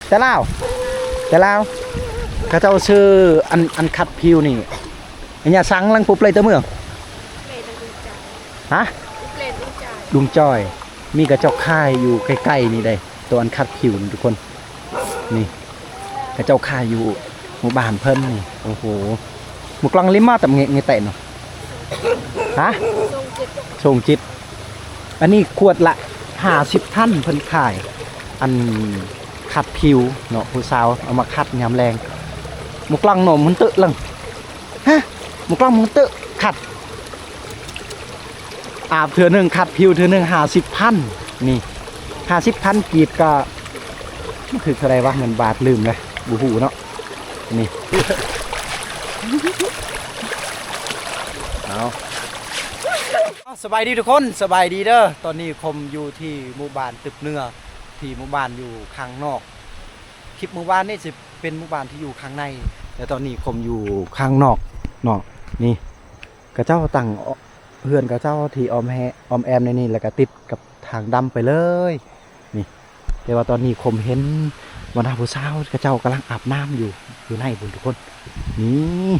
แต่ลาวเขาเจ้าชื่ออันคัดผิวนี่อันนี้สังลังปุ๊บเลยเตอเมืองฮะลุงจอยมีกระเจ้าค่ายอยู่ใกล้ๆนี่ได้ตัวอันคัดผิวทุกคนนี่กระเจ้าค่ายอยู่หมู่บ้านเพิ่นนี่โอ้โหหมู่กลางลิมมาแต่เงี้ยแต่เนาะฮะส่งจิตอันนี้ขวดละ50ท่านเพิ่นขายอันขัดผิวเนาะผู้สาวเอามาขัดยามแรงหมู่กลางหนมมันเตอะลังฮะหมู่กลางมันเตอะขัดอาบเถื่อหนึ่งขัดผิวเถื่อหนึ่ง50,000นี่50,000กีบก็คืออะไรวะเงินบาทลืมเลยบูหูเนาะนี่เอาสบายดีทุกคนสบายดีเด้อตอนนี้คมอยู่ที่หมู่บ้านตึกเนื้อที่หมู่บ้านอยู่ข้างนอกคลิปหมู่บ้านนี่จะเป็นหมู่บ้านที่อยู่ข้างในแต่ตอนนี้คมอยู่ข้างนอกเนาะนี่กระเจ้าตั้งเพื่อนกระเจ้าที่ออมแอมในนี่แล้วก็ติดกับทางดำไปเลยนี่แต่ว่าตอนนี้คมเห็นบรรดาผู้สาวกระเจ้ากำลังอาบน้ำอยู่ในบุญทุกคนนี่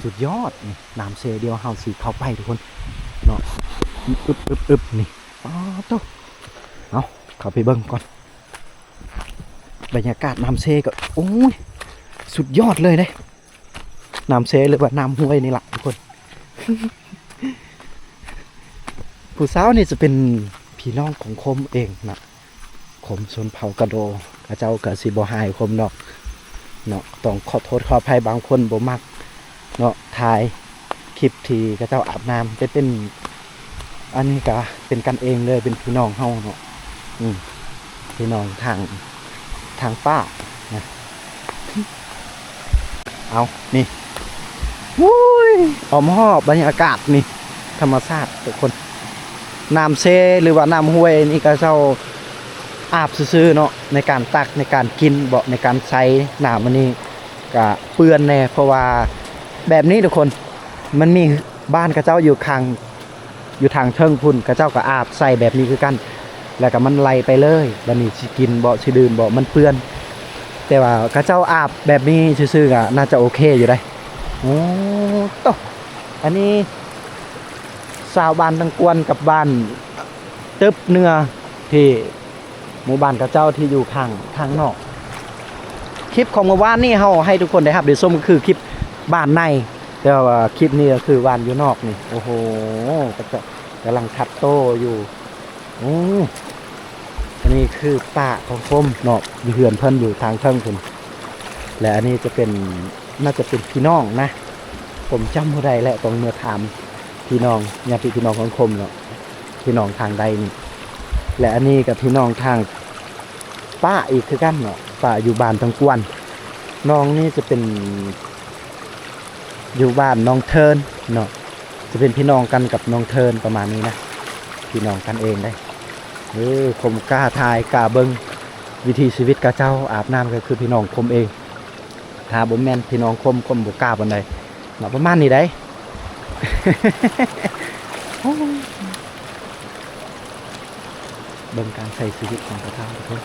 สุดยอดนี่น้ำเซเดียวเฮาสีเข้าไปทุกคนเนาะอึบนี่อ๋อโตเอาเข้าไปเบิ้งก่อนบรรยากาศน้ำเซก็โอ้ยสุดยอดเลยเนี่ยน้ำเซหรือว่าน้ำห้วยนี่แหละทุกคน ผู้สาวนี่จะเป็นพี่น้องของคมเองนะคมชนเผ่ากระโดกระเจ้ากระสีบอหายคมเนาะต้องขอโทษขออภัยบางคนบ่มักเนาะถ่ายคลิปที่กระเจ้าอาบน้ำเป็นอันนี้ก็เป็นกันเองเลยเป็นพี่น้องเฮาเนาะพี่น้องทางป้านะเอานี่วุ้ยอ้อมหอบบรรยากาศนี่ธรรมชาติทุกคนน้ำเซหรือว่าน้ำห้วยนี่ก็เจ้าอาบซื่อๆเนาะในการตักในการกินบ่ในการใช้น้ำมันนี่ก็เปื้อนแน่เพราะว่าแบบนี้ทุกคนมันมีบ้านกระเจ้าอยู่ทางเทิงพุ่นกระเจ้าก็อาบใส่แบบนี้คือกันแล้วก็มันไหลไปเลยบัดนี้สิกินบ่สิดื่มบ่มันเปื้อนแต่ว่ากระเจ้าอาบแบบนี้ซื่อๆก็น่าจะโอเคอยู่ได้โอ้โตอันนี้ชาวบ้านตังกวนกับบ้านตึบเนื้อที่หมู่บ้านกระเจ้าที่อยู่ข้างนอกคลิปของเมื่อวานนี่เฮาให้ทุกคนได้ครับเดี๋ยวส้มคือคลิปบ้านในแต่ว่าคลิปนี้ก็คือบ้านอยู่นอกนี่โอ้โหกำลังทัดโตอยู่อันนี้คือป่าของคมเนาะเหือนเพิ่นอยู่ทางเทิงพุ่นและอันนี้จะเป็นน่าจะเป็นพี่น้องนะผมจำบ่ได้แหละต้องเมื่อถามพี่น้องญาติพี่น้องของคมเนาะพี่น้องทางใดนี่และอันนี้กับพี่น้องทางป้าอีกคือกันเนาะป้าอยู่บ้านตังกวนน้องนี่จะเป็นอยู่บ้านน้องเทินเนาะจะเป็นพี่น้องกันกับน้องเทินประมาณนี้นะพี่น้องกันเองได้คมกล้าทายกล้าเบิ้งวิธีชีวิตกะเจ้าอาบน้ำก็คือพี่น้องคมเองถ้าบ่แม่นพี่น้องคมบ่กล้าปานใดเนาะประมาณนี้ได้ เบิ่งการใช้ชีวิตของกระเจ้าทุกคน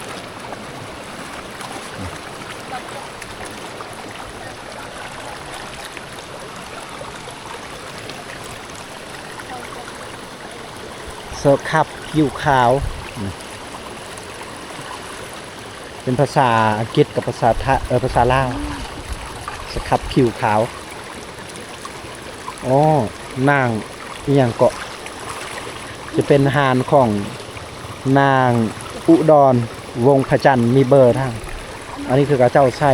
เสิร์ฟคับผิวขาวเป็นภาษาอังกฤษกับภาษาลาวสครับผิวขาวอ๋อนางอย่างเกาะจะเป็นหานของนางอุดรวงพระจันทร์มีเบอร์ทางอันนี้คือกระเจ้าใส่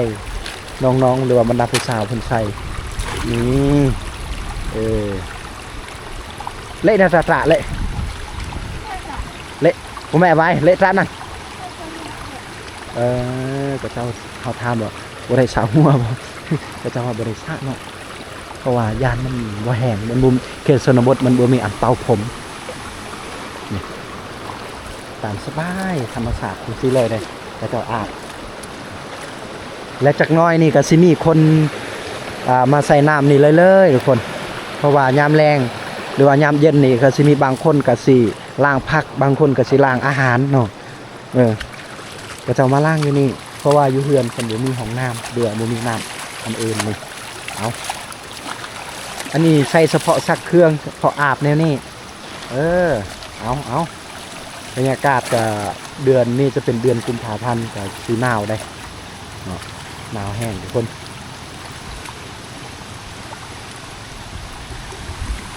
น้องๆหรือว่าบรรดาผู้สาวคนใส่นี่เละนะตระเละผมแม่ไว้เละร้านนั่นกระเจ้าเขาทำแบบบริษัทหัวบ่กระเจ้าบริษัทเนาะเพราะว่ายานมันบ่แห้งมันบุมเขตชนบทมันบ่มีอันเตาผมนี่ตามสบายธรรมศาสตร์จริงๆเลยกระเจ้าอาบและจากน้อยนี่ก็สิมีคนมาใส่น้ำนี่เลยทุกคนเพราะว่ายามแรงหรือว่ายามเย็นนี่ก็สิมีบางคนก็สิล้างผักบางคนก็สิล้างอาหารเนาะ ก็จะมาล้างอยู่นี่เพราะว่าอยู่เฮือนคนเดี๋ยวมีห้องน้ำเดือบ่มีน้ำอันอื่นเลยเอาอันนี้ใส่เฉพาะซักเครื่องเฉพาะอาบแนวนี้เอาบรรยากาศกับเดือนนี้จะเป็นเดือนกุมภาพันธ์กับสีหนาวได้หนาวแห้งทุกคน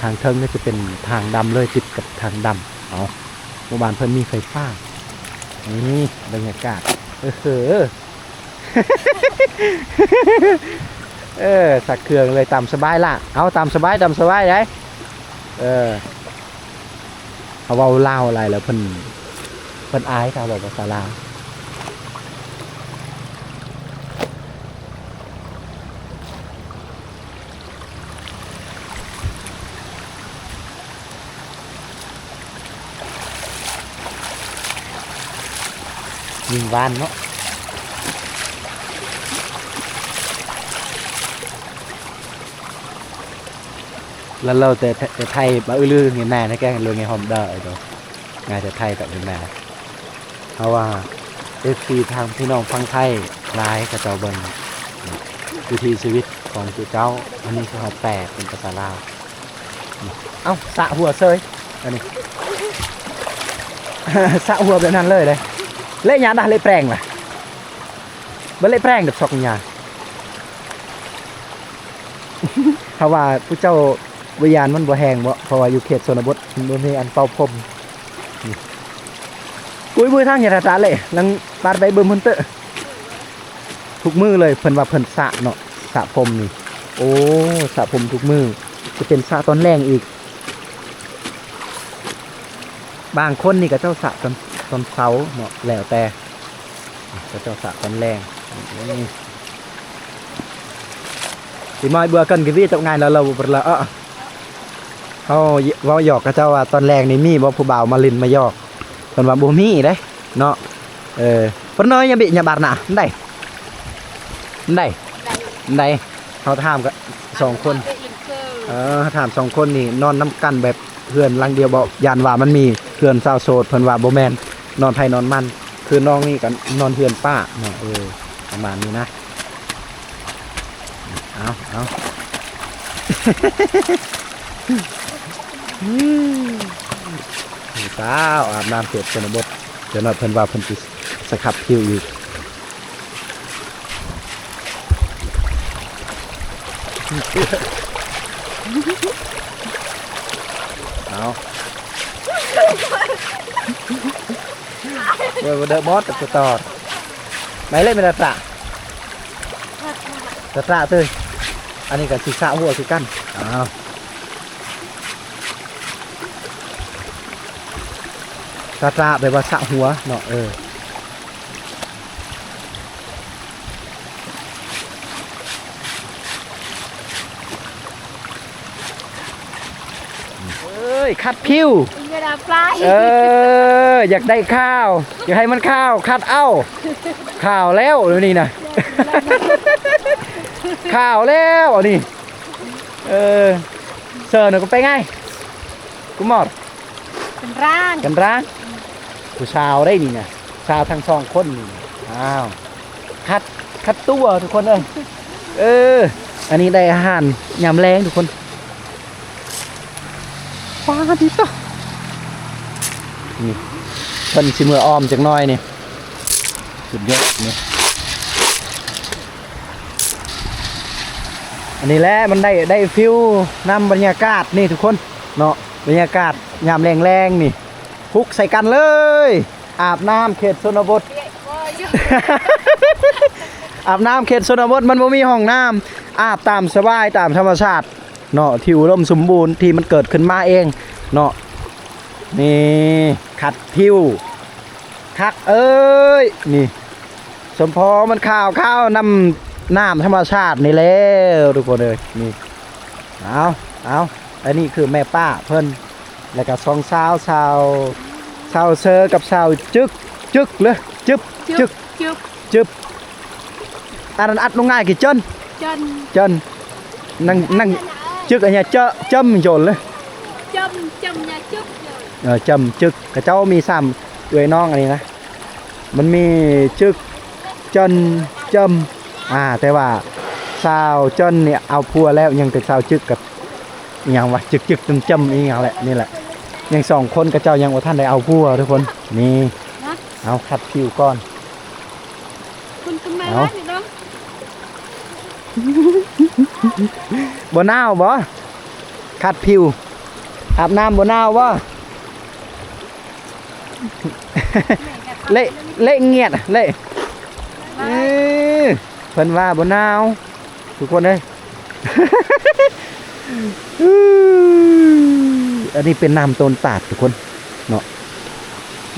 ทางเทิงนี่จะเป็นทางดำเลยติดกับทางดำเอาหมู่บ้านเพิ่นมีไฟฟ้านี่บรรยากาศสักเครื่องเลยตามสบายล่ะเอาตามสบายได้เขาเว้าเล่าอะไรแล้วเพิ่นอายเขาบอกภาษาลาวยิงบ้านเนาะแล้วเราแต่ไทยบ้าอื้อเงี้ยแม่นะแกงเรื่องเงี้ยหอมเด้อไอ้ตัวงานแต่ไทยแต่เป็นแม่เพราะว่าทางพี่น้องฟังไทยลายกระเจ้าเบิ่งวิถีชีวิตของเจ้าอันนี้คือเขาแปลเป็นภาษาลาวเอ้าสะหัวเซยอันนี้ สะหัวแบบนั้นเลยเล่ยาดาเล่แปลงล่ะบ่เล่แปลงแบบซอกยาเพราะว่าผู้เจ้าวิญญาณมันบ่แห้งบ่เพราะว่าอยู่เขตชนบทบ่มีอันเป่าพรมปุ้ยทางอย่าตาเลยลังปาดใบเบิ่มเพิ่นเตอะทุกมือเลยเพิ่นว่าเพิ่นสระเนาะสระผมนี่โอ้สระผมทุกมือจะเป็นสระตอนแรงอีกบางคนนี่ก็เจ้าสระตอนเช้าเนาะแล้วแต่ก็เจ้าสระตอนแรงสิมอยเบื่อกันกี่วิจับงานแล้วเราบ่ละเขาเว้าหยอกกับเจ้าว่าตอนแรกนี่มีบ่ผู้บ่าวมาลินมาหยอกเพิ่นว่าบ่มีเด้เนาะเพิ่นน้อยอย่าบิอย่าบาดน่ะได้เขาถามก็2คนถาม2คนนี่นอนน้ำกันแบบเพื่อนหลังเดียวบ่ยานว่ามันมีเพื่อนสาวโสดเพิ่นว่าบ่แม่นนอนไผนอนมันคือน้องนี่กันนอนเพื่อนป้าเนาะประมาณนี้นะเอาสาวอาบน้ำเสร็จชนบทเดี๋ยวหน่อยเพิ่นว่าเพิ่นสิสครับคิวอีกเอาเดี๋ยวเดอะบอสจะต่อไหนเล่นเป็นตะตื้ออันนี้กับสีสะหัวคือกันตะแบบว่าสะหัวเนาะคัดคิวอยากได้ข้าวอยากให้มันข้าวคัดข้าวแล้วนี่นะข้าวแล้วนี่เสิร์ฟหน่อยก็ไปง่ายกูหมดกันร้านผู้สาวได้นี่นะสาวทั้ง2คนนี่คัดตัวทุกคนอันนี้ได้อาหารยำแรงทุกคนว้าดิต่อนี่เพิ่นสิมืออ้อมจักหน่อยนี่สุดยอดนี่อันนี้แหละมันได้ฟิลนำบรรยากาศนี่ทุกคนเนาะบรรยากาศยามแรงๆนี่พุกใส่กันเลยอาบน้ำเขตชนบท อาบน้ำเขตชนบทมันบ่มีห้องน้ำอาบตามสบายตามธรรมชาติเนาะที่อุดมสมบูรณ์ที่มันเกิดขึ้นมาเองเนาะนี่ขัดผิวคักนี่สมพอมันข้าวนำน้ำธรรมชาตินี่แล้วทุกคนเลยนี่เอาอันนี้คือแม่ป้าเพิ่นแล้วก็2สาวเซอร์กับสาวจึกเลยจึบอันนั้นอัดลงง่ายกี่จนนั่งจึกอันนี้จำโยนเลยจำเนี่ยจึกเลยจำจึกกระเจ้ามี3ด้วยน้องอันนี้นะ มันมีจึกจนจแต่ว่าสาวจนเนี่ยเอาพัวแล้วยังแต่สาวจึกกับอย่างว่าจึกจำอีกอย่างแหละนี่แหละยังสองคนกับเจ้ายังว่าท่านได้เอาพัวทุกคนนี่เอาคัดคิวก่อนคุณทำไมวะนี่น้องบ่หนาวบ่คัดผิวอาบน้ำบ่หนาวบ่เละเงียดเละเพิ่นว่าบ่หนาวทุกคนเอ้ยอันนี้เป็นน้ำต้นตาดทุกคนเนาะ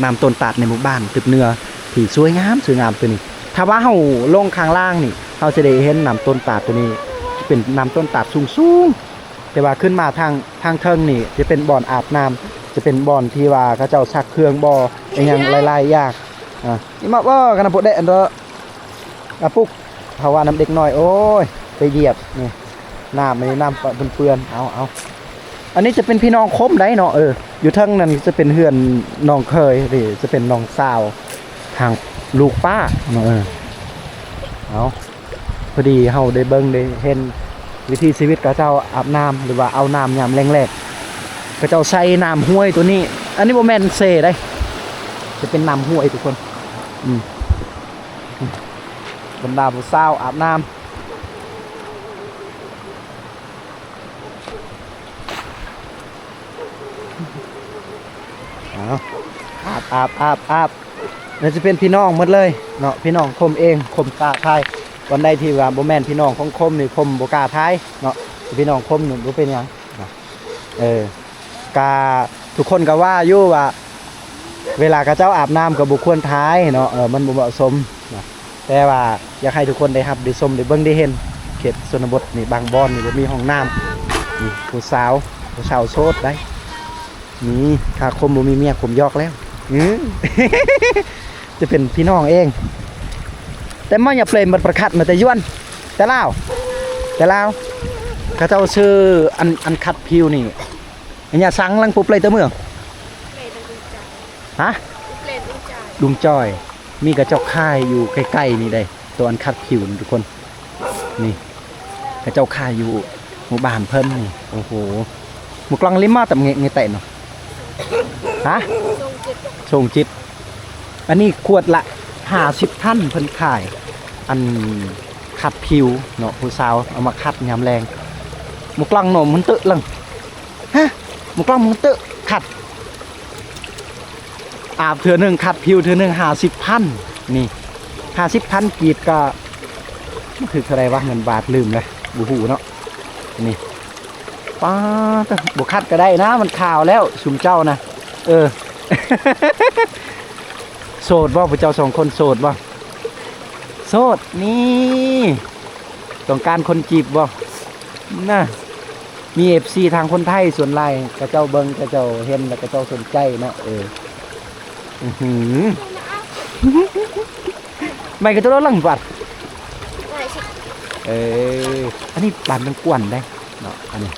น้ำต้นตาดในหมู่บ้านตึกเนื้อที่สวยงามตัวนี้ถ้าว่าเฮาลงข้างล่างนี่เฮาจะได้เห็นน้ำต้นตาดตัวนี้เป็นน้ำต้นตาดสูงแต่ว่าขึ้นมาทางเทิงนี่จะเป็นบ่อนอาบน้ำจะเป็นบ่อนที่ว่าเขาเจ้าซักเครื่องบ่ออย่างหลายๆอย่างนี่มาว่ากันนะพวกเด็กอันเด้อปุ๊กเพราะว่าน้ำเด็กน้อยโอ้ยไปเหยียบนี่น้ำมันน้ำเปื้อนเอาอันนี้จะเป็นพี่น้องคมได้เนาะอยู่ทั้งนั้นจะเป็นเฮือนน้องเคยหรือจะเป็นน้องสาวทางลูกป้าเนาะเอาพอดีเฮาได้เบิ่งได้เห็นวิธีชีวิตกระเจ้าอาบน้ำหรือว่าเอาน้ำยามแรงๆกระเจ้าใส่น้ำห้วยตัวนี้อันนี้โมเมนเซ่ได้จะเป็นน้ำห้วยทุกคนบรรดาผู้สาวอาบน้ำอาบนี่จะเป็นพี่น้องหมดเลยเนาะพี่น้องคมเองคมกาทายวันใดที่ว่าโบแมนพี่น้องของคมนี่คมโบกาทายเนาะพี่น้องคมนี่รู้เป็นยังกาทุกคนก็ว่าอยู่ว่าเวลากระเจ้าอาบน้ำกับบุคคลท้ายเนาะมันบ่เหมาะสมนะแต่ว่าอยากให้ทุกคนได้รับได้ชมได้เบิ่งได้เห็นเขตชนบทนี่บางบอนนี่บ่มีห้องน้ำนี่ผู้สาวโสดได้นี่ถ้าคมบ่มีเมียผมยอกแล้วจะเป็นพี่น้องเองแต่ไม่อย่าเปลี่ยนบทประคัดมาแต่ยวนแต่เล่าเขาเจ้าชื่ออันคัดผิวนี่อย่าสั่งลังปุ๊บเลยเตเมืองฮะลุงจ้อยมีกระเจ้าค่ายอยู่ใกล้ๆนี่ได้ตัวอันคัดผิวทุกคนนี่กระเจ้าค่ายอยู่หมู่บ้านเพิ่นนี่โอ้โหหมู่กลางลิมมาแต่เงี้ยเตะเนาะฮะส่งจิตอันนี้ขวดละ50ท่านเพิ่นขายอันขัดผิวเนาะผู้สาวเอามาขัดยามแรงหมู่กลางหนมมันตึลังฮะหมู่กลางมันตึขัดอาบเถื่อหนึ่งขัดผิวเถื่อหนึ่ง50,000นี่50,000กีบก็คืออะไรวะเงินบาทลืมเลยบูหูเนาะนี่ป้าแต่บุคัดก็ได้นะมันข่าวแล้วชุมเจ้านะโสดบ่พระเจ้า2คนโสดบ่โสดนี่ต้องการคนจีบบ่น่ะมีFCทางคนไทยส่วนไรกระเจ้าเบิ้งกระเจ้าเห็นแล้วกระเจ้าสนใจเนาะไม่กระเจ้าลังบัดอันนี้บานตังกวนได้เนาะอันนี้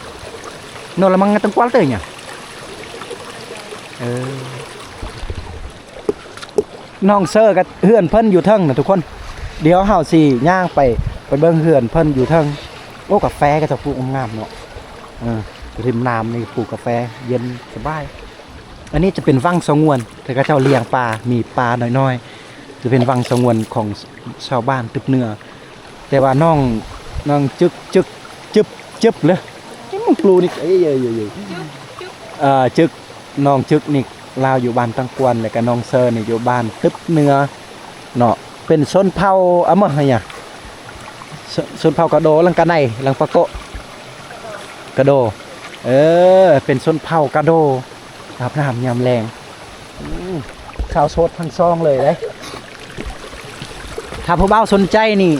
โน่ละมังตังกวนเตยเนี่ยน้องเซอร์กับเฮือนเพิ่นอยู่เทิงนะทุกคนเดี๋ยวเฮาสิย่างไปเบิ่งเฮือนเพิ่นอยู่เทิงโอ้กาแฟก็จะปลูกงามเนาะริมน้ำนี่ปลูกกาแฟเย็นสบายอันนี้จะเป็นวังสงวนแต่ก็เจ้าเลี้ยงปลามีปลาน้อยๆจะเป็นวังสงวนของชาวบ้านตึกเหนือแต่ว่าน้องจึบเลยมึงปลูนี่จึกน้องจึกนี่ลาวอยู่บ้านตังกวนแล้วก็น้องเซอร์นี่อยู่บ้านตึกเหนือเนาะเป็นชนเผ่าอะมะเนี่ยชนเผ่ากระโดลังกะในลังปะโกกระโดเป็นชนเผ่ากระโดอาบน้ำยามแรงข้าวโซดทั้งซองเลยได้ถ้าผู้บ่าวสนใจนี่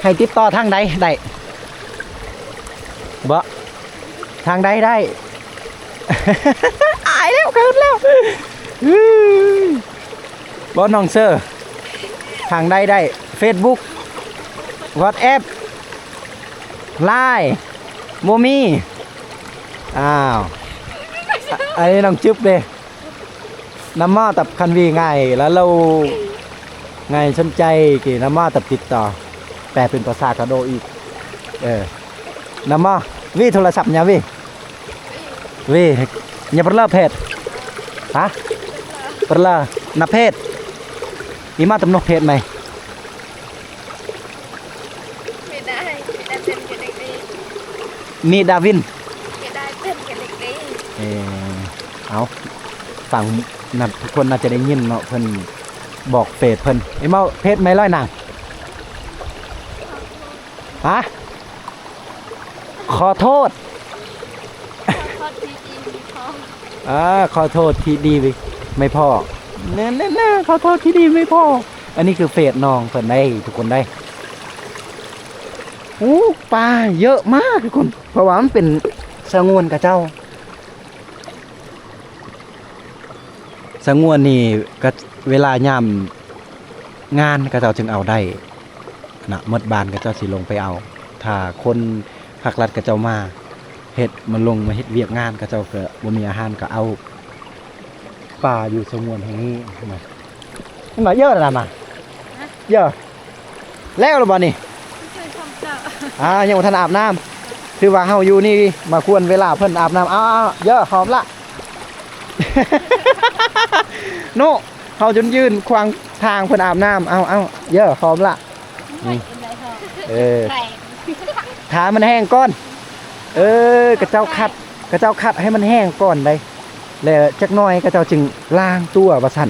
ให้ติดต่อทางใดได้บ่ทางใดได้อายแล้วเกินแล้วบ่น้องเซอร์ทางใดได้ Facebook WhatsApp Line โมมี่อ้าวอันนี้น้องจึ๊บเลยน้ำมอตับคันวีง่ายแล้วเรา ไงสนใจกี่น้ำมาตับติดต่อแปลเป็นภาษากระโดอีกน้ำมาวิโทรศัพท์เนี่ยวิอย่าเปล่าเพจฮะเปล่านับเพจอีมาตำนกเพจไหมไม่ได้เป็นกันเด็กดี มีดาวิน ไม่ได้เป็นกันเด็กดี เอาฝั่งนั่นทุกคนน่าจะได้ยินเนาะเพิ่นบอกเพจเพิ่นไอ้เมาเพจไม่ร้อยนางฮะขอโทษ พอดีดีมีพอ ขอโทษที่ดีไม่พอเน่ขอโทษที่ดีไม่พออันนี้คือเฟซน้องเพิ่นได้ทุกคนได้โอ้ปลาเยอะมากทุกคนเพราะว่ามันเป็นสงวนกับเจ้าสงวนนี่ก็เวลายามงานก็เจ้าจึงเอาได้นะหมดบานก็เจ้าสิลงไปเอาถ้าคนภาครัฐก็เจ้ามาเฮ็ดมันลงมาเฮ็ดเวียกงานก็เจ้าก็บ่มีอาหารก็เอาป่าอยู่สงวนแห่งนี้มามันมาเยอะแล้วนะเยอะแล้วหรือบ่นี่ ไม่เคยทำเจ้า ยังบ่ทันอาบน้ำคือว่าเฮาอยู่นี่มาควรเวลาเพิ่นอาบน้ำเยอะหอมละ โน่เฮาจนยืนขวางทางเพิ่นอาบน้ำเอาเยอะหอมละ ไม่เป็นไรพอ เออ แรง ขามันแห้งก่อนกระเจ้าคัดให้มันแห้งก่อนได้แล้วจักหน่อยกระเจ้าจึงล้างตัวว่าซั่น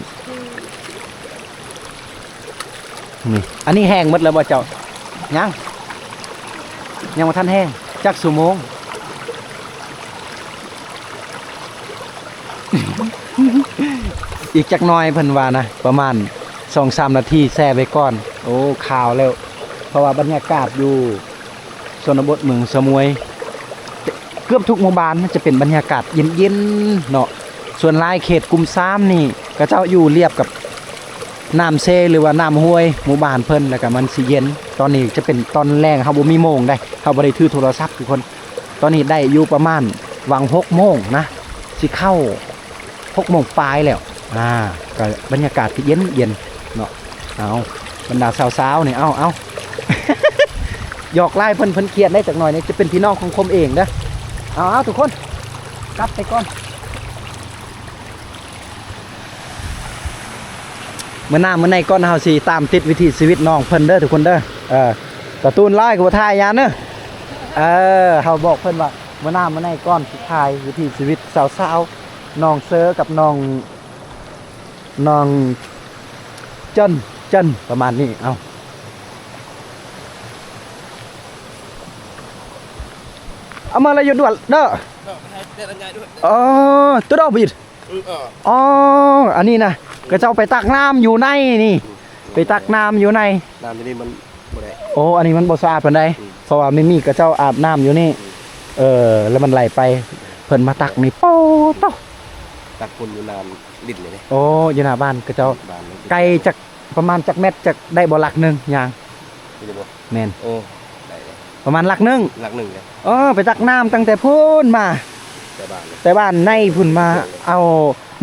นี่อันนี้แห้งหมดแล้วบ่เจ้ายังบ่ทันแห้งจักชั่วโมง อีกจักหน่อยเพิ่นว่านะประมาณ 2-3 นาทีแช่ไว้ก่อนโอ้ขาวแล้วเพราะว่าบรรยากาศอยู่ชนบทเมืองสมุยเกือบทุกหมู่บ้านมันจะเป็นบรรยากาศเย็นๆเนาะส่วนหลายเขตกลุ่ม3นี่ก็เจ้าอยู่เรียบกับน้ำเซหรือว่าน้ำห้วยหมู่บ้านเพิ่นแล้วก็มันสิเย็นตอนนี้จะเป็นตอนแรงเฮาบ่มีโมงได้เฮาบ่ได้ถือโทรศัพท์ทุกคนตอนนี้ได้อยู่ประมาณหวัง6โมงนะสิเข้า6โมงปลายแล้วก็บรรยากาศที่เย็นเนาะเอาบรรดาสาวๆนี่เอา หยอกไล่เพิ่นเครียดได้จักหน่อยนี่จะเป็นพี่น้องของผมเองเด้อเอาทุกคนกลับไปก่อนเมื่อหน้าเมื่อในก่อนเฮาสิตามติดวิถีชีวิตน้องเพิ่นเด้อทุกคนเด้อการ์ตูนไล่กับถ่ายยานเด้อเฮาบอกเพิ่นว่าเมื่อหน้าเมื่อในก่อนสิถ่ายวิถีชีวิตสาวๆน้องเซอร์กับน้องเจิ้นประมาณนี้เอามาเลยหยุดด่วนเด้อตัวดอกบิดอันนี้นะก็เจ้าไปตักน้ำอยู่ในนี่ไปตักน้ำอยู่ในน้ำที่นี่มันบ่ได้อันนี้มันบ่สะอาดปานใดเพราะว่าไม่มีก็เจ้าอาบน้ำอยู่นี่แล้วมันไหลไปเพิ่นมาตักนี่โป๊ตตักคนอยู่น้ำดินเลยเนี่ยอยู่หน้าบ้านก็เจ้าไกลจากประมาณจากเม็ดจากได้บ่หลักนึงอย่างแม่นประมาณหลักนึงเลยไปตักน้ำตั้งแต่พูนมาแต่บ้านในพุ่นมาเอา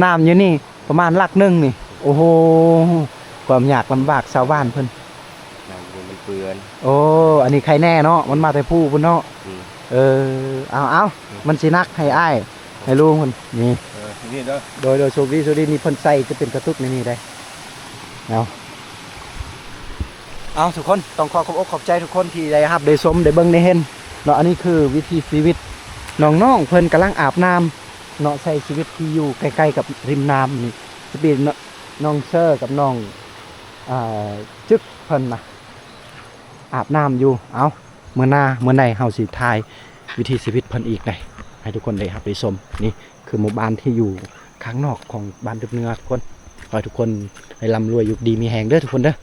น้ำอยู่นี่ประมาณหลักนึงนี่โอ้โหความยากลำบากชาวบ้านเพิ่นน้ำมันเปื้อนอันนี้ใครแน่เนาะมันมาแต่ผู้พุ่นเนาะเอามันสินักให้อ้ายให้ลุงพุ่นนี่นี่เด้อโดยโชคดีนี่เพิ่นใส่จะเป็นกระตุกในนี่ได้เอาทุกคนต้องขอขอบใจทุกคนที่ได้รับได้ชมได้เบิ่งได้เห็นเนาะอันนี้คือวิถีชีวิตน้องๆเพิ่นกำลังอาบน้ำเนาะใช้ชีวิตที่อยู่ใกล้ๆกับริมน้ำนี่จะเป็นน้องเซอร์กับน้องจึกเพิ่นนะอาบน้ำอยู่เอาเมื่อใดเฮาสิถ่ายวิถีชีวิตเพิ่นอีกได้ให้ทุกคนได้รับได้ชมนี่คือหมู่บ้านที่อยู่ข้างนอกของบ้านดึกเนื้อทุกคนขอให้ทุกคนให้ร่ำรวยอยู่ดีมีแหงเด้อทุกคนเด้อ